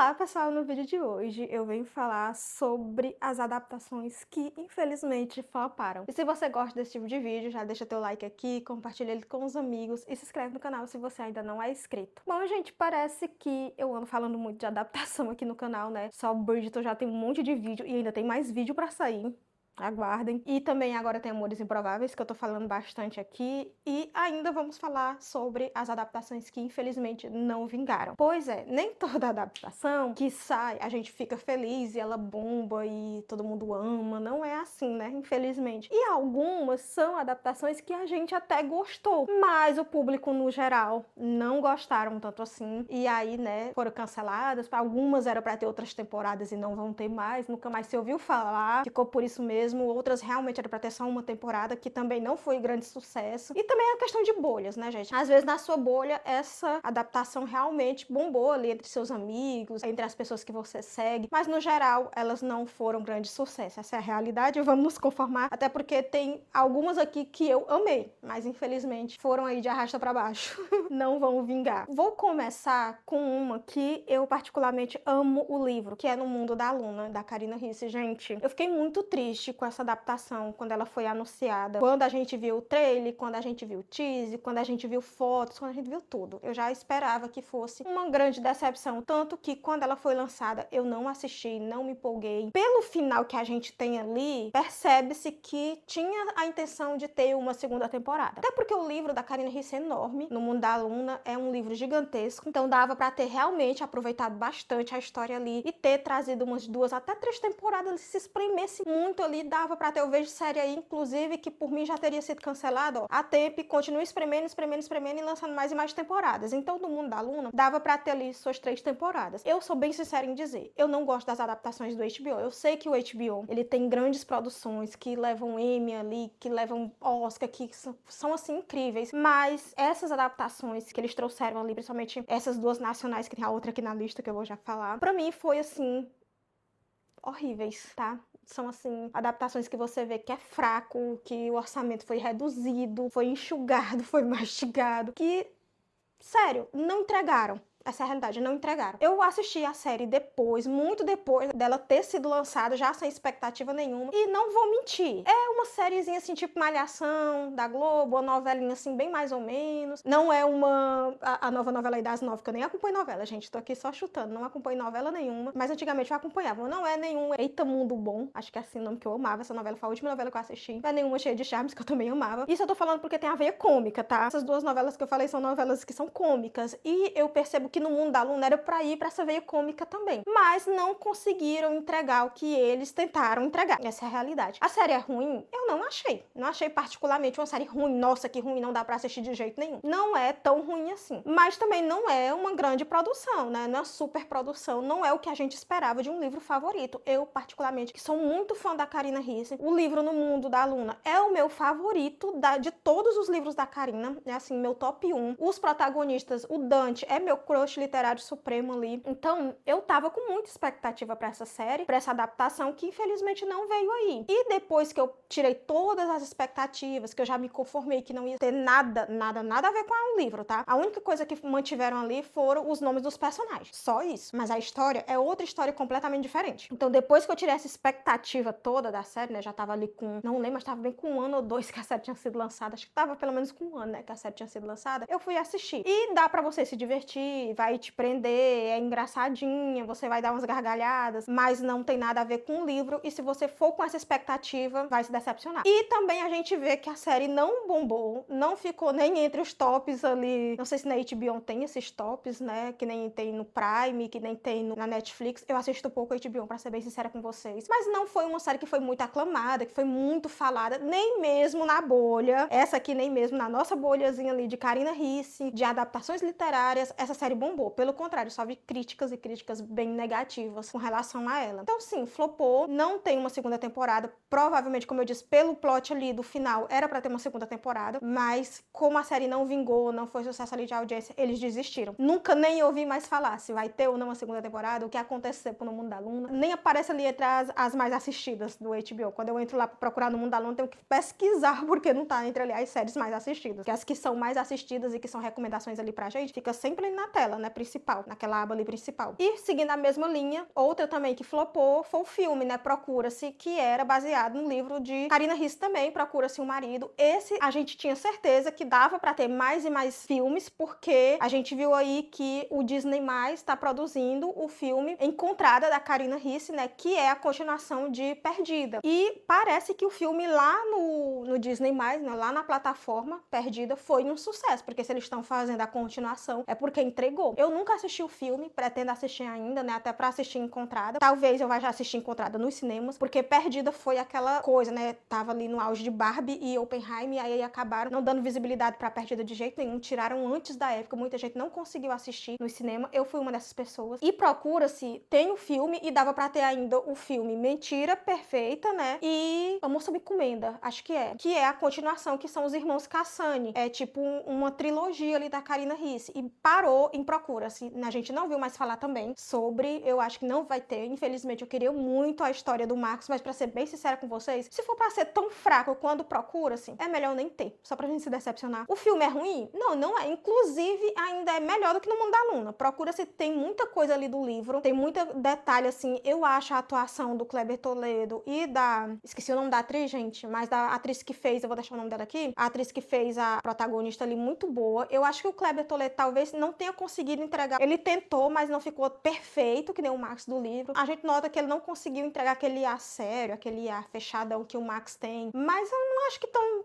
Olá, pessoal! No vídeo de hoje eu venho falar sobre as adaptações que infelizmente floparam. E se você gosta desse tipo de vídeo, já deixa teu like aqui, compartilha ele com os amigos e se inscreve no canal se você ainda não é inscrito. Bom, gente, parece que eu ando falando muito de adaptação aqui no canal, né? Só o Bridgerton já tem um monte de vídeo e ainda tem mais vídeo pra sair. Aguardem. E também agora tem Amores Improváveis, que eu tô falando bastante aqui. E ainda vamos falar sobre as adaptações que infelizmente não vingaram. Pois é, nem toda adaptação que sai a gente fica feliz e ela bomba e todo mundo ama. Não é assim, né? Infelizmente. E algumas são adaptações que a gente até gostou, mas o público no geral não gostaram tanto assim. E aí, né, foram canceladas. Algumas eram pra ter outras temporadas e não vão ter mais. Nunca mais se ouviu falar. Ficou por isso mesmo. Outras realmente era pra ter só uma temporada, que também não foi grande sucesso. E também é a questão de bolhas, né, gente? Às vezes na sua bolha essa adaptação realmente bombou ali entre seus amigos, entre as pessoas que você segue, mas no geral elas não foram grande sucesso. Essa é a realidade, vamos nos conformar, até porque tem algumas aqui que eu amei, mas infelizmente foram aí de arrasta pra baixo. Não vão vingar. Vou começar com uma que eu particularmente amo o livro, que é No Mundo da Luna, da Carina Ricci. Gente, eu fiquei muito triste com essa adaptação quando ela foi anunciada. Quando a gente viu o trailer, quando a gente viu o teaser, quando a gente viu fotos, quando a gente viu tudo. Eu já esperava que fosse uma grande decepção, tanto que quando ela foi lançada eu não assisti, não me empolguei. Pelo final que a gente tem ali, percebe-se que tinha a intenção de ter uma segunda temporada. Até porque o livro da Carina Ricci é enorme, No Mundo da Luna é um livro gigantesco, então dava pra ter realmente aproveitado bastante a história ali e ter trazido umas 2 até 3 temporadas, se espremesse muito ali, dava pra ter. Eu vejo série aí, inclusive, que por mim já teria sido cancelada, ó, a tempo, continua espremendo e lançando mais e mais temporadas. Então, No Mundo da Luna, dava pra ter ali suas 3 temporadas. Eu sou bem sincera em dizer, eu não gosto das adaptações do HBO. Eu sei que o HBO, ele tem grandes produções que levam Emmy ali, que levam Oscar, que são assim, incríveis, mas essas adaptações que eles trouxeram ali, principalmente essas 2 nacionais, que tem a outra aqui na lista que eu vou já falar, pra mim foi assim, horríveis, tá? São, assim, adaptações que você vê que é fraco, que o orçamento foi reduzido, foi enxugado, foi mastigado, que, sério, não entregaram. Essa é a realidade, não entregaram. Eu assisti a série depois, muito depois dela ter sido lançada, já sem expectativa nenhuma, e não vou mentir, é uma sériezinha assim, tipo Malhação, da Globo, uma novelinha assim, bem mais ou menos. Não é a nova novela aí das 9, que eu nem acompanho novela, gente, tô aqui só chutando, não acompanho novela nenhuma, mas antigamente eu acompanhava. Não é nenhum Eita Mundo Bom, acho que é assim o nome, que eu amava essa novela, foi a última novela que eu assisti. Não é nenhuma Cheia de Charmes, que eu também amava. Isso eu tô falando porque tem a veia cômica, tá? Essas 2 novelas que eu falei são novelas que são cômicas, e eu percebo que No Mundo da Luna era pra ir pra essa veia cômica também, mas não conseguiram entregar o que eles tentaram entregar. Essa é a realidade. A série é ruim? Eu não achei. Não achei particularmente uma série ruim. Nossa, que ruim, não dá pra assistir de jeito nenhum. Não é tão ruim assim. Mas também não é uma grande produção, né? Não é uma super produção. Não é o que a gente esperava de um livro favorito. Eu, particularmente, que sou muito fã da Carina Ricci, o livro No Mundo da Luna é o meu favorito de todos os livros da Carina. É assim, meu top 1. Os protagonistas, o Dante é meu crush literário supremo ali. Então, eu tava com muita expectativa pra essa série, pra essa adaptação, que infelizmente não veio aí. E depois que eu tirei todas as expectativas, que eu já me conformei que não ia ter nada a ver com o livro, tá? A única coisa que mantiveram ali foram os nomes dos personagens. Só isso. Mas a história é outra história completamente diferente. Então, depois que eu tirei essa expectativa toda da série, né? Já tava ali com, não lembro, mas tava bem com 1 ano ou 2 que a série tinha sido lançada. Acho que tava pelo menos com 1 ano, né? Que a série tinha sido lançada. Eu fui assistir. E dá pra você se divertir, vai te prender, é engraçadinha, você vai dar umas gargalhadas, mas não tem nada a ver com o livro, e se você for com essa expectativa, vai se decepcionar. E também a gente vê que a série não bombou, não ficou nem entre os tops ali, não sei se na HBO tem esses tops, né, que nem tem no Prime, que nem tem na Netflix. Eu assisto pouco a HBO, pra ser bem sincera com vocês, mas não foi uma série que foi muito aclamada, que foi muito falada, nem mesmo na bolha, essa aqui nem mesmo na nossa bolhazinha ali de Carina Ricci, de adaptações literárias, essa série bombou. Pelo contrário, só vi críticas e críticas bem negativas com relação a ela. Então sim, flopou, não tem uma segunda temporada, provavelmente, como eu disse, pelo plot ali do final, era pra ter uma segunda temporada, mas como a série não vingou, não foi sucesso ali de audiência, eles desistiram. Nunca nem ouvi mais falar se vai ter ou não uma segunda temporada, o que aconteceu No Mundo da Luna, nem aparece ali entre as mais assistidas do HBO. Quando eu entro lá pra procurar No Mundo da Luna, tenho que pesquisar, porque não tá entre ali as séries mais assistidas, porque as que são mais assistidas e que são recomendações ali pra gente, fica sempre ali na tela. dela, né, principal, naquela aba ali principal. E seguindo a mesma linha, outra também que flopou foi o filme, né, Procura-se, que era baseado no livro de Karina Ricci também, Procura-se um Marido. Esse a gente tinha certeza que dava pra ter mais e mais filmes, porque a gente viu aí que o Disney+ está produzindo o filme Encontrada, da Karina Ricci, né, que é a continuação de Perdida. E parece que o filme lá no Disney+, né, lá na plataforma Perdida, foi um sucesso, porque se eles estão fazendo a continuação é porque entregou. Eu nunca assisti o filme, pretendo assistir ainda, né, até pra assistir Encontrada. Talvez eu vá já assistir Encontrada nos cinemas, porque Perdida foi aquela coisa, né, tava ali no auge de Barbie e Oppenheimer, e aí acabaram não dando visibilidade pra Perdida de jeito nenhum, tiraram antes da época, muita gente não conseguiu assistir no cinema, eu fui uma dessas pessoas. E Procura-se tem o filme, e dava pra ter ainda o filme Mentira Perfeita, né, e Amor Sob Encomenda, acho que é a continuação, que são os irmãos Cassani, é tipo uma trilogia ali da Karina Ricci, e parou em Procura-se. A gente não viu mais falar também sobre, eu acho que não vai ter, infelizmente. Eu queria muito a história do Marcos, mas pra ser bem sincera com vocês, se for pra ser tão fraco quando Procura-se, é melhor nem ter, só pra gente se decepcionar. O filme é ruim? Não, não é. Inclusive, ainda é melhor do que No Mundo da Luna. Procura-se tem muita coisa ali do livro, tem muito detalhe, assim. Eu acho a atuação do Kleber Toledo e esqueci o nome da atriz, gente, mas da atriz que fez, eu vou deixar o nome dela aqui, a atriz que fez a protagonista ali, muito boa. Eu acho que o Kleber Toledo talvez não tenha conseguido entregar. Ele tentou, mas não ficou perfeito, que nem o Max do livro. A gente nota que ele não conseguiu entregar aquele ar sério, aquele ar fechadão que o Max tem. Mas eu não acho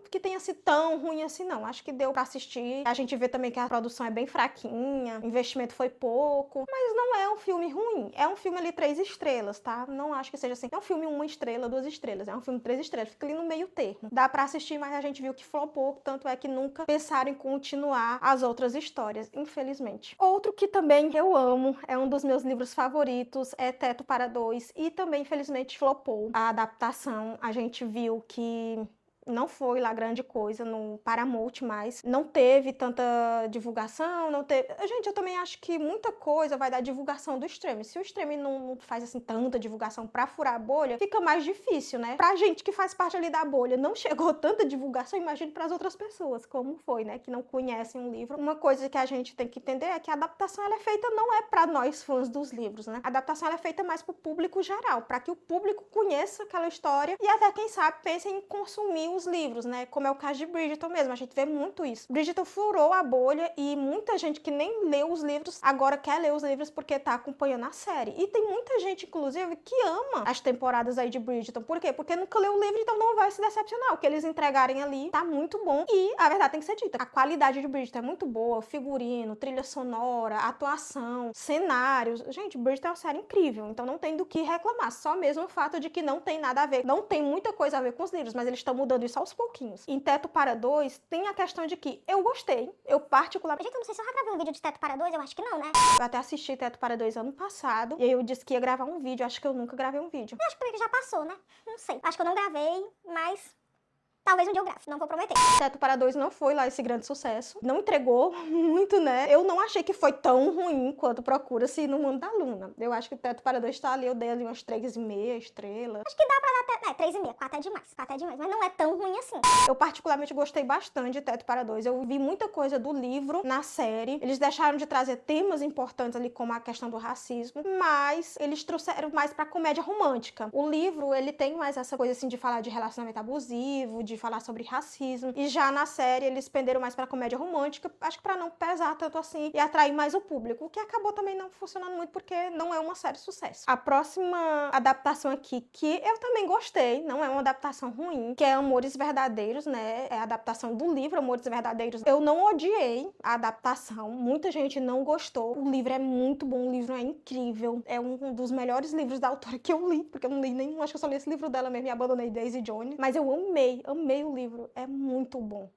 que tenha sido tão ruim assim, não. Acho que deu pra assistir. A gente vê também que a produção é bem fraquinha, o investimento foi pouco, mas não é um filme ruim. É um filme ali 3 estrelas, tá? Não acho que seja assim. É um filme 1 estrela, 2 estrelas. É um filme 3 estrelas. Fica ali no meio termo. Dá pra assistir, mas a gente viu que flopou, tanto é que nunca pensaram em continuar as outras histórias, infelizmente. Outro que também eu amo, é um dos meus livros favoritos, é Teto para Dois, e também, infelizmente, flopou a adaptação. A gente viu que não foi lá grande coisa no Paramount, mas não teve tanta divulgação, não teve... Gente, eu também acho que muita coisa vai dar divulgação do streaming. Se o streaming não faz, assim, tanta divulgação pra furar a bolha, fica mais difícil, né? Pra gente que faz parte ali da bolha, não chegou tanta divulgação, imagine pras outras pessoas, como foi, né? Que não conhecem o livro. Uma coisa que a gente tem que entender é que a adaptação, ela é feita não é pra nós fãs dos livros, né? A adaptação, ela é feita mais pro público geral, pra que o público conheça aquela história e até, quem sabe, pense em consumir os livros, né? Como é o caso de Bridgerton mesmo, a gente vê muito isso. Bridgerton furou a bolha e muita gente que nem leu os livros agora quer ler os livros porque tá acompanhando a série. E tem muita gente, inclusive, que ama as temporadas aí de Bridgerton. Por quê? Porque nunca leu o livro, então não vai se decepcionar. O que eles entregarem ali tá muito bom. E a verdade tem que ser dita, a qualidade de Bridgerton é muito boa, figurino, trilha sonora, atuação, cenários. Gente, Bridgerton é uma série incrível, então não tem do que reclamar. Só mesmo o fato de que não tem nada a ver, não tem muita coisa a ver com os livros, mas eles estão mudando isso aos pouquinhos. Em Teto para Dois, tem a questão de que eu gostei, eu particularmente... Gente, eu não sei se eu já gravei um vídeo de Teto para Dois, eu acho que não, né? Eu até assisti Teto para Dois ano passado, e aí eu disse que ia gravar um vídeo, acho que eu nunca gravei um vídeo. Eu acho que já passou, né? Não sei. Acho que eu não gravei, mas... talvez um dia eu grave, não vou prometer. Teto para Dois não foi lá esse grande sucesso. Não entregou muito, né? Eu não achei que foi tão ruim quanto Procura-se no Mundo da Luna. Eu acho que Teto para Dois tá ali, eu dei ali umas 3,5 estrelas. Acho que dá pra dar até... 3,5, 4 é demais. 4 é demais, mas não é tão ruim assim. Eu particularmente gostei bastante de Teto para Dois. Eu vi muita coisa do livro na série. Eles deixaram de trazer temas importantes ali, como a questão do racismo, mas eles trouxeram mais pra comédia romântica. O livro, ele tem mais essa coisa assim de falar de relacionamento abusivo, de falar sobre racismo, e já na série eles penderam mais pra comédia romântica, acho que pra não pesar tanto assim e atrair mais o público, o que acabou também não funcionando muito porque não é uma série de sucesso. A próxima adaptação aqui, que eu também gostei, não é uma adaptação ruim, que é Amores Verdadeiros, né? É a adaptação do livro Amores Verdadeiros. Eu não odiei a adaptação, muita gente não gostou. O livro é muito bom, o livro é incrível, é um dos melhores livros da autora que eu li, porque eu não li nenhum, acho que eu só li esse livro dela mesmo e abandonei, Daisy Jones, mas eu amei o livro, é muito bom,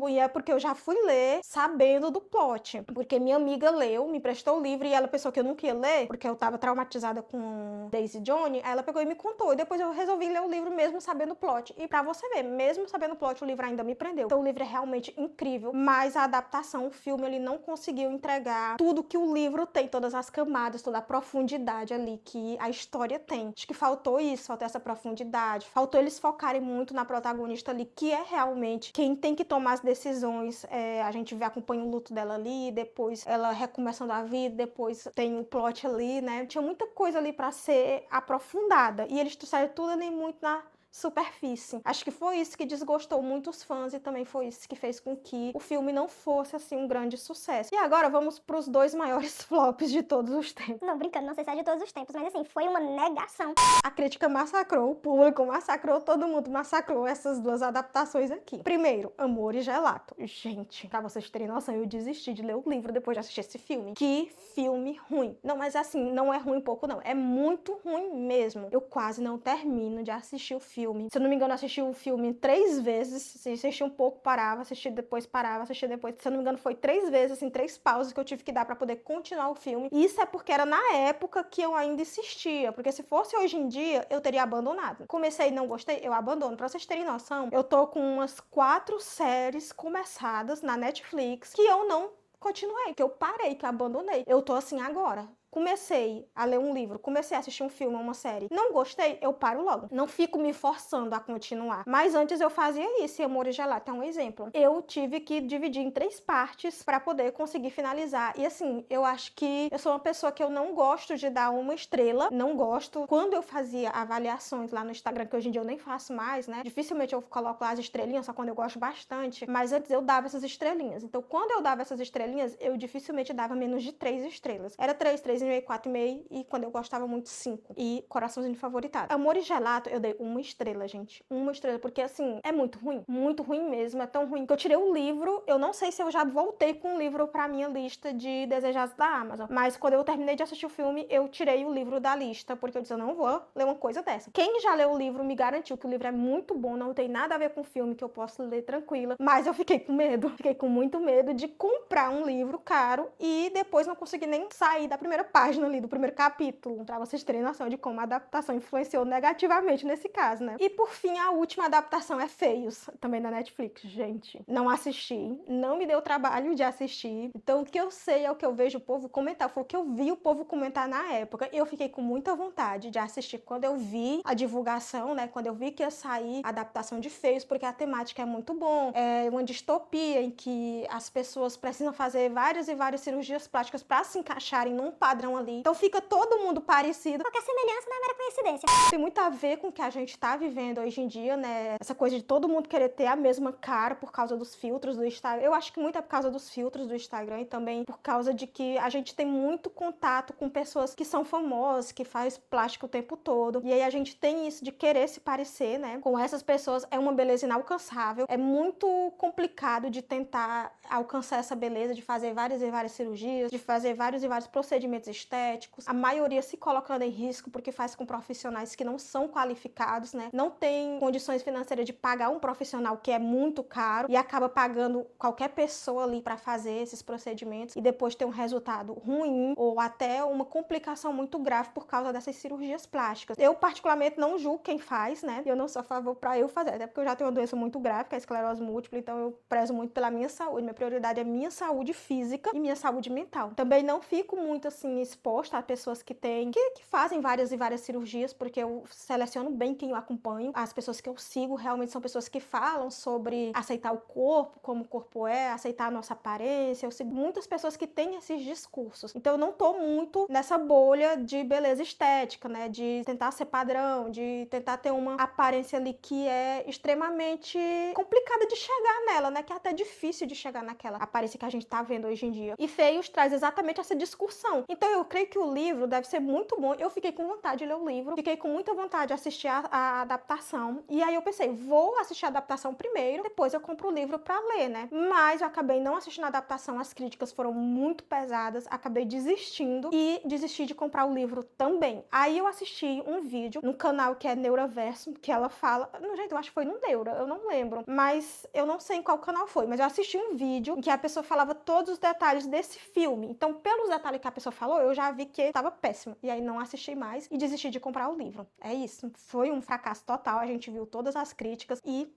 e é porque eu já fui ler sabendo do plot, porque minha amiga leu, me prestou o livro e ela pensou que eu nunca ia ler, porque eu tava traumatizada com Daisy Jones, aí ela pegou e me contou, e depois eu resolvi ler o livro mesmo sabendo o plot, e pra você ver, mesmo sabendo o plot, o livro ainda me prendeu. Então o livro é realmente incrível, mas a adaptação, o filme, ele não conseguiu entregar tudo que o livro tem, todas as camadas, toda a profundidade ali que a história tem. Acho que faltou isso, faltou essa profundidade, faltou eles focarem muito na protagonista ali, ali, que é realmente quem tem que tomar as decisões. A gente acompanha o luto dela ali, depois ela recomeçando a vida, depois tem o plot ali, né? Tinha muita coisa ali pra ser aprofundada, e eles trouxeram tudo ali muito na superfície. Acho que foi isso que desgostou muitos fãs e também foi isso que fez com que o filme não fosse assim um grande sucesso. E agora vamos para os 2 maiores flops de todos os tempos. Não, brincando, não sei se é de todos os tempos, mas assim, foi uma negação. A crítica massacrou, o público massacrou, todo mundo massacrou essas 2 adaptações aqui. Primeiro, Amor e Gelato. Gente, pra vocês terem noção, eu desisti de ler o livro depois de assistir esse filme. Que filme ruim. Não, mas assim, não é ruim pouco não, é muito ruim mesmo. Eu quase não termino de assistir o filme. Se eu não me engano, eu assisti o filme 3 vezes, assisti um pouco, parava, assisti depois, parava, assisti depois. Se eu não me engano, foi 3 vezes, assim, 3 pausas que eu tive que dar pra poder continuar o filme. E isso é porque era na época que eu ainda insistia, porque se fosse hoje em dia, eu teria abandonado. Comecei e não gostei, eu abandono. Pra vocês terem noção, eu tô com umas 4 séries começadas na Netflix que eu não continuei, que eu parei, que eu abandonei. Eu tô assim agora. Comecei a ler um livro, comecei a assistir um filme ou uma série, não gostei, eu paro logo. Não fico me forçando a continuar. Mas antes eu fazia isso, e Amor e Gelato é um exemplo. Eu tive que dividir em 3 partes para poder conseguir finalizar. E assim, eu acho que eu sou uma pessoa que eu não gosto de dar uma estrela, não gosto. Quando eu fazia avaliações lá no Instagram, que hoje em dia eu nem faço mais, né? Dificilmente eu coloco lá as estrelinhas, só quando eu gosto bastante. Mas antes eu dava essas estrelinhas. Então, quando eu dava essas estrelinhas, eu dificilmente dava menos de 3 estrelas. Era 3, 3,5, 4,5 e quando eu gostava muito 5. E coraçãozinho favoritado. Amor e Gelato eu dei 1 estrela, gente. 1 estrela, porque assim, é muito ruim mesmo, é tão ruim que eu tirei o livro, eu não sei se eu já voltei com o livro pra minha lista de desejados da Amazon, mas quando eu terminei de assistir o filme, eu tirei o livro da lista, porque eu disse, eu não vou ler uma coisa dessa. Quem já leu o livro me garantiu que o livro é muito bom, não tem nada a ver com o filme, que eu posso ler tranquila, mas eu fiquei com medo, fiquei com muito medo de comprar um livro caro e depois não conseguir nem sair da primeira página ali, do primeiro capítulo, pra vocês terem noção de como a adaptação influenciou negativamente nesse caso, né? E por fim, a última adaptação é Feios, também da Netflix. Gente, não assisti, não me deu trabalho de assistir, então o que eu sei é o que eu vejo o povo comentar, foi o que eu vi o povo comentar na época, e eu fiquei com muita vontade de assistir quando eu vi a divulgação, né? Quando eu vi que ia sair a adaptação de Feios, porque a temática é muito bom, é uma distopia em que as pessoas precisam fazer várias e várias cirurgias plásticas pra se encaixarem num padrão ali. Então fica todo mundo parecido. Qualquer semelhança não é mera coincidência. Tem muito a ver com o que a gente tá vivendo hoje em dia, né? Essa coisa de todo mundo querer ter a mesma cara por causa dos filtros do Instagram. Eu acho que muito é por causa dos filtros do Instagram e também por causa de que a gente tem muito contato com pessoas que são famosas, que faz plástico o tempo todo. E aí a gente tem isso de querer se parecer, né? Com essas pessoas é uma beleza inalcançável. É muito complicado de tentar alcançar essa beleza, de fazer várias e várias cirurgias, de fazer vários e vários procedimentos estéticos. A maioria se colocando em risco porque faz com profissionais que não são qualificados, né? Não tem condições financeiras de pagar um profissional que é muito caro e acaba pagando qualquer pessoa ali para fazer esses procedimentos e depois ter um resultado ruim ou até uma complicação muito grave por causa dessas cirurgias plásticas. Eu particularmente não julgo quem faz, né? Eu não sou a favor para eu fazer, até porque eu já tenho uma doença muito grave, que é a esclerose múltipla, então eu prezo muito pela minha saúde. Minha prioridade é minha saúde física e minha saúde mental. Também não fico muito assim exposta a pessoas que têm, que fazem várias e várias cirurgias, porque eu seleciono bem quem eu acompanho. As pessoas que eu sigo realmente são pessoas que falam sobre aceitar o corpo, como o corpo é, aceitar a nossa aparência. Eu sigo muitas pessoas que têm esses discursos. Então eu não tô muito nessa bolha de beleza estética, né? De tentar ser padrão, de tentar ter uma aparência ali que é extremamente complicada de chegar nela, né? Que é até difícil de chegar naquela aparência que a gente tá vendo hoje em dia. E Feios traz exatamente essa discussão. Então eu creio que o livro deve ser muito bom. Eu fiquei com vontade de ler o livro, fiquei com muita vontade de assistir a adaptação. E aí eu pensei, vou assistir a adaptação primeiro, depois eu compro o livro pra ler, né? Mas eu acabei não assistindo a adaptação, as críticas foram muito pesadas, acabei desistindo e desisti de comprar o livro também. Aí eu assisti um vídeo no canal que é Neuraverso, que ela fala, no jeito eu acho que foi no Neura, eu não lembro, mas eu não sei em qual canal foi, mas eu assisti um vídeo em que a pessoa falava todos os detalhes desse filme. Então, pelos detalhes que a pessoa falou, eu já vi que estava péssimo. E aí não assisti mais e desisti de comprar o livro. É isso. Foi um fracasso total, a gente viu todas as críticas e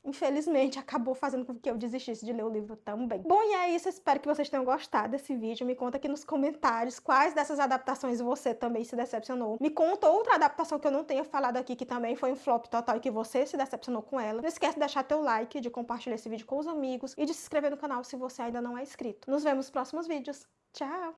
infelizmente, acabou fazendo com que eu desistisse de ler o livro também. Bom, e é isso. Espero que vocês tenham gostado desse vídeo. Me conta aqui nos comentários quais dessas adaptações você também se decepcionou. Me conta outra adaptação que eu não tenha falado aqui, que também foi um flop total e que você se decepcionou com ela. Não esquece de deixar teu like, de compartilhar esse vídeo com os amigos e de se inscrever no canal se você ainda não é inscrito. Nos vemos nos próximos vídeos. Tchau!